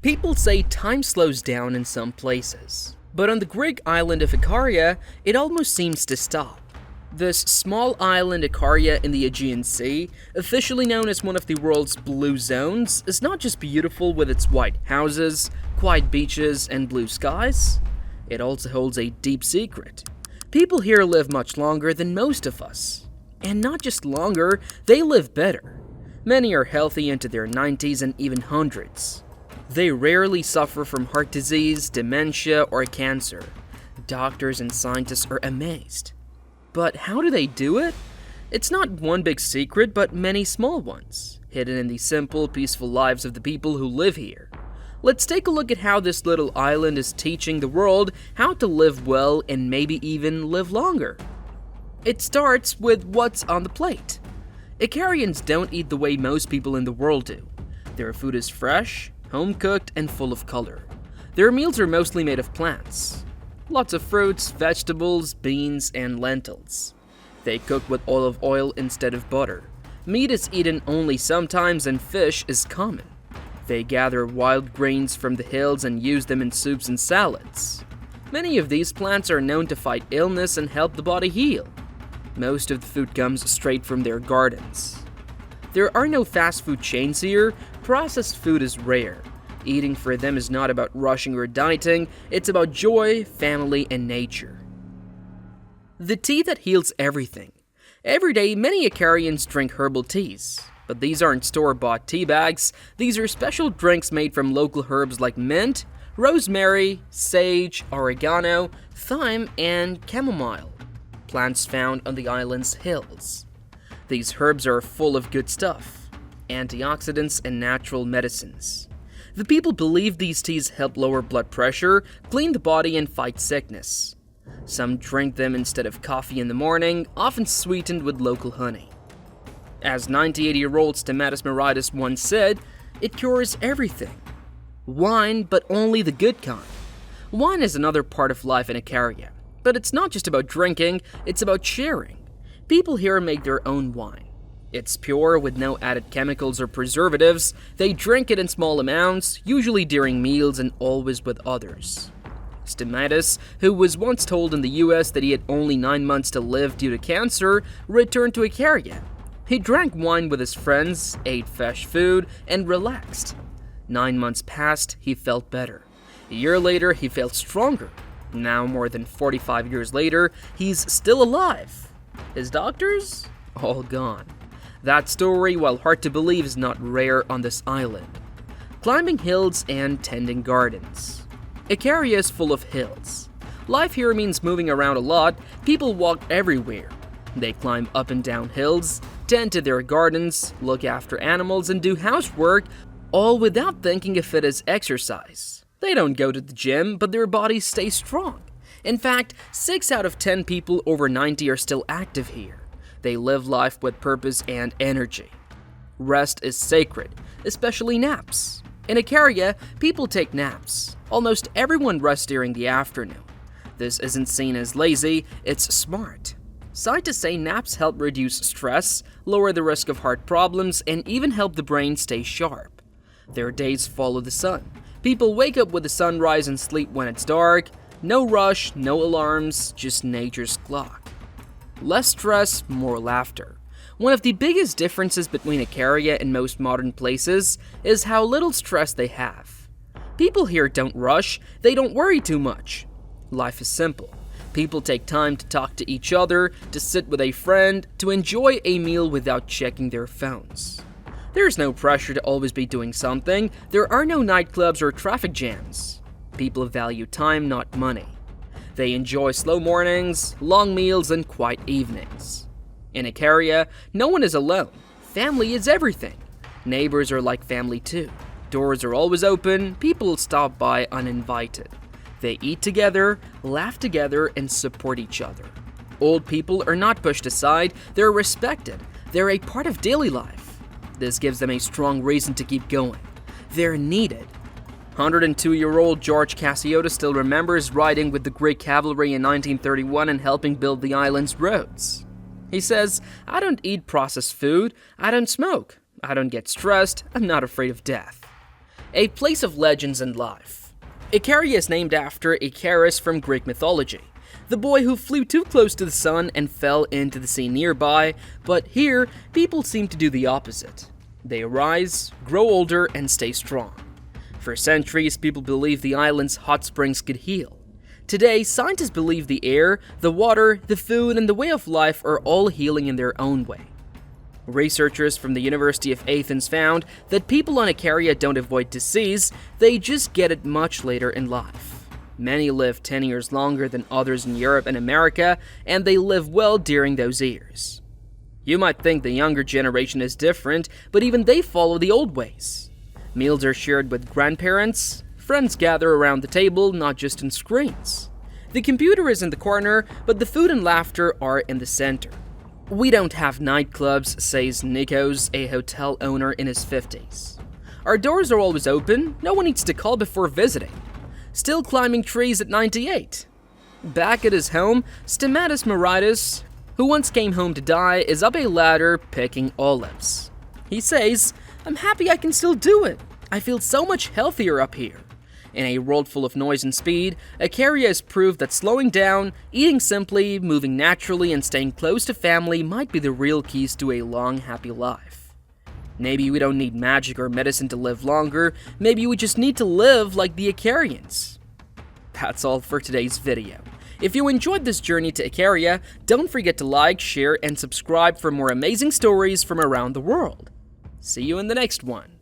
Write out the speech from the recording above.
People say time slows down in some places, but on the Greek island of Ikaria, it almost seems to stop. This small island Ikaria in the Aegean Sea, officially known as one of the world's blue zones, is not just beautiful with its white houses, quiet beaches, and blue skies. It also holds a deep secret. People here live much longer than most of us. And not just longer, they live better. Many are healthy into their 90s and even hundreds. They rarely suffer from heart disease, dementia, or cancer. Doctors and scientists are amazed. But how do they do it? It's not one big secret, but many small ones, hidden in the simple, peaceful lives of the people who live here. Let's take a look at how this little island is teaching the world how to live well and maybe even live longer. It starts with what's on the plate. Ikarians don't eat the way most people in the world do. Their food is fresh, home-cooked, and full of color. Their meals are mostly made of plants. Lots of fruits, vegetables, beans, and lentils. They cook with olive oil instead of butter. Meat is eaten only sometimes, and fish is common. They gather wild grains from the hills and use them in soups and salads. Many of these plants are known to fight illness and help the body heal. Most of the food comes straight from their gardens. There are no fast food chains here. Processed food is rare. Eating for them is not about rushing or dieting, it's about joy, family, and nature. The tea that heals everything. Every day, many Ikarians drink herbal teas. But these aren't store-bought tea bags. These are special drinks made from local herbs like mint, rosemary, sage, oregano, thyme, and chamomile. Plants found on the island's hills. These herbs are full of good stuff. Antioxidants and natural medicines. The people believe these teas help lower blood pressure, clean the body, and fight sickness. Some drink them instead of coffee in the morning, often sweetened with local honey. As 98-year-old Stamatis Meritis once said, it cures everything. Wine, but only the good kind. Wine is another part of life in Ikaria, but it's not just about drinking, it's about sharing. People here make their own wine. It's pure with no added chemicals or preservatives. They drink it in small amounts, usually during meals and always with others. Stamatis, who was once told in the US that he had only 9 months to live due to cancer, returned to Ikaria. He drank wine with his friends, ate fresh food, and relaxed. 9 months passed, he felt better. A year later, he felt stronger. Now, more than 45 years later, he's still alive. His doctors? All gone. That story, while hard to believe, is not rare on this island. Climbing hills and tending gardens. Ikaria is full of hills. Life here means moving around a lot. People walk everywhere. They climb up and down hills, tend to their gardens, look after animals, and do housework, all without thinking of it as exercise. They don't go to the gym, but their bodies stay strong. In fact, 6 out of 10 people over 90 are still active here. They live life with purpose and energy. Rest is sacred, especially naps. In Ikaria, people take naps. Almost everyone rests during the afternoon. This isn't seen as lazy, it's smart. Scientists say naps help reduce stress, lower the risk of heart problems, and even help the brain stay sharp. Their days follow the sun. People wake up with the sunrise and sleep when it's dark. No rush, no alarms, just nature's clock. Less stress, more laughter. One of the biggest differences between Ikaria and most modern places is how little stress they have. People here don't rush, they don't worry too much. Life is simple. People take time to talk to each other, to sit with a friend, to enjoy a meal without checking their phones. There's no pressure to always be doing something. There are no nightclubs or traffic jams. People value time, not money. They enjoy slow mornings, long meals, and quiet evenings. In Ikaria, no one is alone. Family is everything. Neighbors are like family too. Doors are always open, people stop by uninvited. They eat together, laugh together, and support each other. Old people are not pushed aside, they're respected. They're a part of daily life. This gives them a strong reason to keep going. They're needed. 102-year-old George Cassiotis still remembers riding with the Greek cavalry in 1931 and helping build the island's roads. He says, "I don't eat processed food, I don't smoke, I don't get stressed, I'm not afraid of death." a place of legends and life. Ikaria is named after Icarus from Greek mythology, the boy who flew too close to the sun and fell into the sea nearby, but here, people seem to do the opposite. They arise, grow older, and stay strong. For centuries, people believed the island's hot springs could heal. Today, scientists believe the air, the water, the food, and the way of life are all healing in their own way. Researchers from the University of Athens found that people on Ikaria don't avoid disease, they just get it much later in life. Many live 10 years longer than others in Europe and America, and they live well during those years. You might think the younger generation is different, but even they follow the old ways. Meals are shared with grandparents, friends gather around the table, not just on screens. The computer is in the corner, but the food and laughter are in the center. We don't have nightclubs, says Nikos, a hotel owner in his 50s. Our doors are always open, no one needs to call before visiting. Still climbing trees at 98. Back at his home, Stamatis Moritis, who once came home to die, is up a ladder picking olives. He says, "I'm happy I can still do it. I feel so much healthier up here." In a world full of noise and speed, Ikaria has proved that slowing down, eating simply, moving naturally, and staying close to family might be the real keys to a long, happy life. Maybe we don't need magic or medicine to live longer, maybe we just need to live like the Ikarians. That's all for today's video. If you enjoyed this journey to Ikaria, don't forget to like, share, and subscribe for more amazing stories from around the world. See you in the next one.